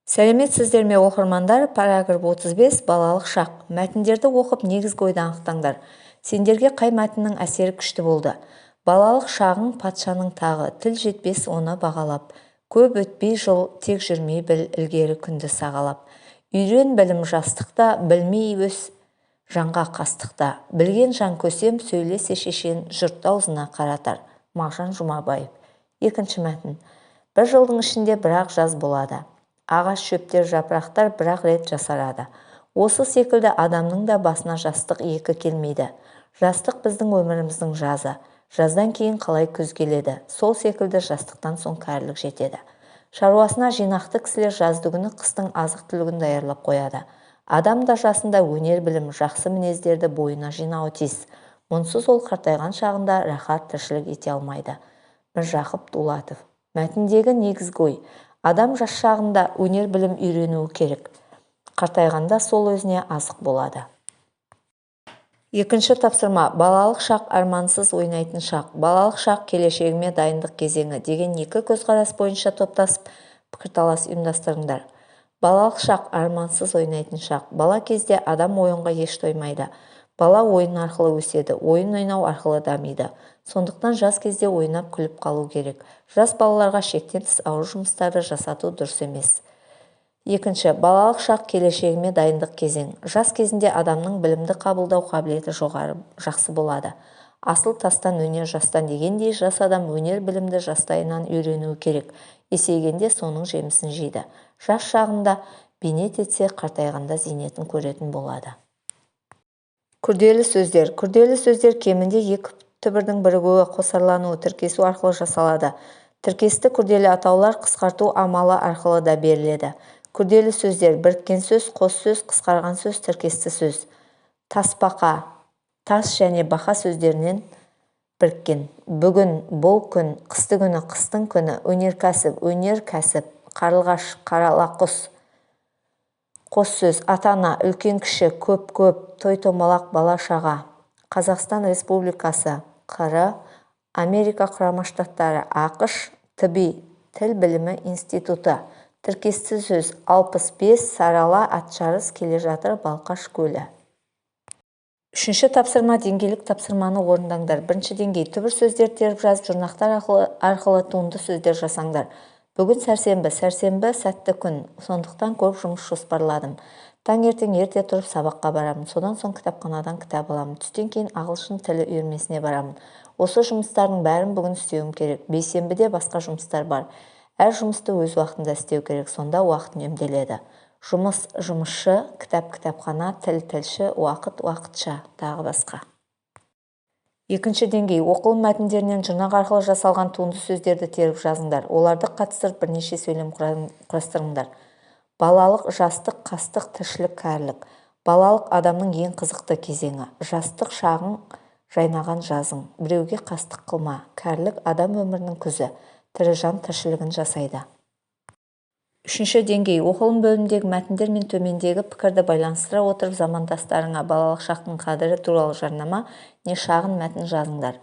Сәлеметсіздер ме оқырмандар? Параграф 35 балалық шақ. Мәтіндерді оқып негізгі ойды анықтаңдар. Сендерге қай мәтіннің әсері күшті болды? Балалық шағың патшаның тағы, тіл жетпес оны бағалап. Көп өтпей жыл, тек жүрмей біл, ілгері күнді сағалап. Үйрен білім жастықта, білмей өс жанға қастықта. Білген жан көсем, сөйлесе шешен, жұрт аузына қаратар. Мағжан Жұмабаев. Екінші мәтін. Бір жылдың ішінде бірақ жаз болады. Ағаш, шөптер, жапырақтар бірақ рет жасарады. Осы секілді адамның да басына жастық екі келмейді. Жастық біздің өміріміздің жазы. Жаздан кейін қалай күз келеді. Сол секілді жастықтан соң кәрілік жетеді. Шаруасына жинақты кісілер жазды күні қыстың азық-түлігін даярлап қояды. Адам да жасында өнер білім, жақсы мінездерді бойына жинауы тиіс. Мұнсыз ол қартайған шағында рахат тіршілік ете алмайды. Міржақып Дулатов. Мәтіндегі негізгі ой. Адам жас шағында өнер білім үйренуі керек. Қартайғанда сол өзіне азық болады. Екінші тапсырма. Балалық шақ армансыз ойнайтын шақ. Балалық шақ келешегіме дайындық кезеңі деген екі көзқарас бойынша топтасып пікірталас ұйымдастырыңдар. Балалық шақ армансыз ойнайтын шақ. Бала кезде адам ойынға еш тоймайды. Бала ойын арқылы өседі, ойын ойнау арқылы дамиды. Сондықтан жас кезде ойнап күліп қалу керек. Жас балаларға шектен тыс ауыр жұмыстарды жасату дұрыс емес. Екінші, балалық шақ келешегіме дайындық кезең. Жас кезінде адамның білімді қабылдау қабілеті жоғары, жақсы болады. Асыл тастан өнер жастан дегендей, жас адам өнер білімді жастайынан үйренуі керек. Есейгенде соның жемісін жейді. Жас шағында бейнет етсе, қартайғанда зейнетін көретін болады. Күрделі сөздер. Күрделі сөздер кемінде екі түбірдің бірігуі, қосарлануы, тіркесу арқылы жасалады. Тіркесті күрделі атаулар қысқарту амалы арқылы да беріледі. Күрделі сөздер: біріккен сөз, қос сөз, қысқарған сөз, тіркесті сөз. Тасбақа, тас және бақа сөздерінен біріккен. Бүгін, бұл күн, қысты күні, қыстың күні, өнеркәсіп, өнер-кәсіп, қарлығаш, қаралақұс. Қос сөз: ата-ана, үлкен-кіші, көп-көп, той-томалақ, бала-шаға. Қазақстан Республикасы, қр, Америка құрама штаттары, ақш, ТБ, тіл білімі институты. Тіркесті сөз: 65, сарала, атшарыс, келе жатыр, Балқаш көлі. Үшінші тапсырма. Деңгейлік тапсырманы орындаңдар. Бірінші деңгей. Түбір сөздер теріп жазып, жұрнақтар арқылы туынды сөздер жасаңдар. Бүгін сәрсенбі, сәтті күн, сондықтан көп жұмыс жоспарладым. Таңертең ерте тұрып сабаққа барамын, содан соң кітапханадан кітап аламын. Түстен кейін ағылшын тілі үйірмесіне барамын. Осы жұмыстардың бәрін бүгін істеуім керек. Бейсенбіде басқа жұмыстар бар. Әр жұмысты өз уақытында істеу керек, сонда уақыт үнемделеді. Жұмыс жұмысшы, кітап кітапхана, тіл тілші, уақыт уақытша, тағы басқа. Екінші деңгей. Оқылым мәтіндерінен жұрнақ арқылы жасалған туынды сөздерді теріп жазыңдар. Оларды қатыстырып бірнеше сөйлем құрастырыңдар. Балалық, жастық, қастық, тіршілік, кәрілік. Балалық адамның ең қызықты кезеңі. Жастық шағың жайнаған жазың. Біреуге қастық қылма. Кәрілік адам өмірінің күзі. Тірі жан тіршілігін жасайды. Үшінші деңгей. Оқылым бөлімдегі мәтіндер мен төмендегі пікірді байланыстыра отырып замандастарыңа балалық шақтың қадірі туралы жарнама не шағын мәтін жазыңдар.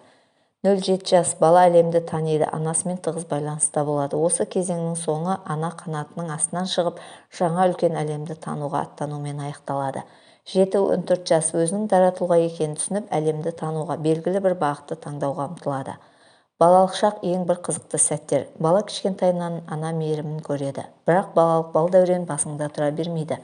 0-7 жас бала әлемді таниды, анасымен тығыз байланыста болады. Осы кезеңнің соңы ана қанатының астынан шығып, жаңа үлкен әлемді тануға аттанумен аяқталады. 7-14 жас өзінің дара тұлға екенін түсініп, әлемді тануға, белгілі бір бағытты таңдауға ұмтылады. Балалық шақ ең бір қызықты сәттер. Бала кішкентайынан ана мейірімін көреді. Бірақ балалық бал дәурен басыңда тұра бермейді.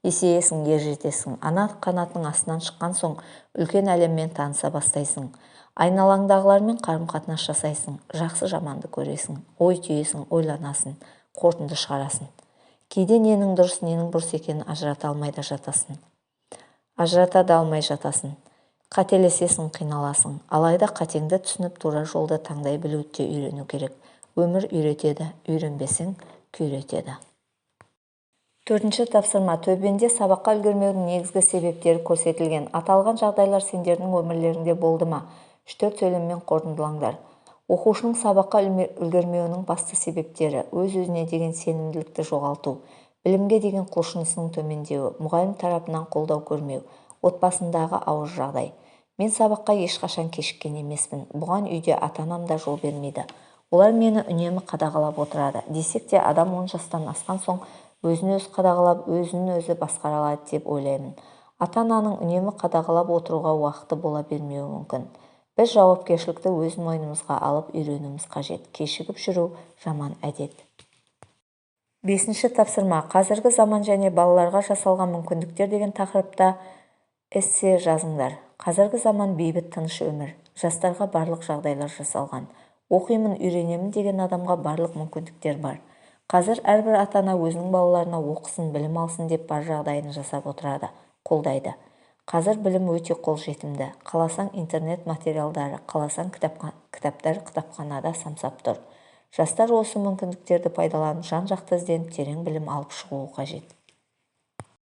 Есейесің, ер жетесің. Ана қанатының астынан шыққан соң үлкен әлеммен таныса бастайсың. Айналаңдағылармен қарым-қатынас жасайсың. Жақсы жаманды көресің. Ой түйесің, ойланасың, қорытынды шығарасың. Кейде ненің дұрыс, ненің бұрыс екенін ажырата алмай жатасың. Қателесесің, қиналасың. Алайда қатеңді түсініп, тура жолды таңдай білуді үйрену керек. Өмір үйретеді, үйренбесең күйретеді. Төртінші тапсырма. Төбенде сабаққа үлгермеудің негізгі себептері көрсетілген. Аталған жағдайлар сендердің өмірлеріңде болды ма? 3-4 сөйлеммен қорытындылаңдар. Оқушының сабаққа үлгермеуінің басты себептері: өз-өзіне деген сенімділікті жоғалту, білімге деген құлшынысының төмендеуі, мұғалім тарапынан қолдау көрмеу, отбасындағы ауыр жағдай. Мен сабаққа ешқашан кешіккен емеспін. Бұған үйде ата-анам да жол бермейді. олар мені үнемі қадағалап отырады. Десек те адам 10 жастан асқан соң өзін-өзі қадағалап, өзін-өзі басқара алады деп ойлаймын. Ата-ананың үнемі қадағалап отыруға уақыты бола бермеуі мүмкін. Біз жауапкершілікті өз мойнымызға алып үйренуіміз қажет. Кешігіп жүру жаман әдет. 5-ші тапсырма. Қазіргі заман және балаларға жасалған мүмкіндіктер деген тақырыпта эссе жазыңдар. Қазіргі заман бейбіт тыныш өмір. Жастарға барлық жағдайлар жасалған. Оқимын, үйренемін деген адамға барлық мүмкіндіктер бар. Қазір әрбір ата-ана өзінің балаларына оқысын, білім алсын деп бар жағдайын жасап отырады, қолдайды. Қазір білім өте қолжетімді. Қаласаң интернет материалдары, қаласаң кітаптар кітапханада самсап тұр. Жастар осы мүмкіндіктерді пайдаланып, жан-жақты ізденіп, терең білім алып шығуы қажет.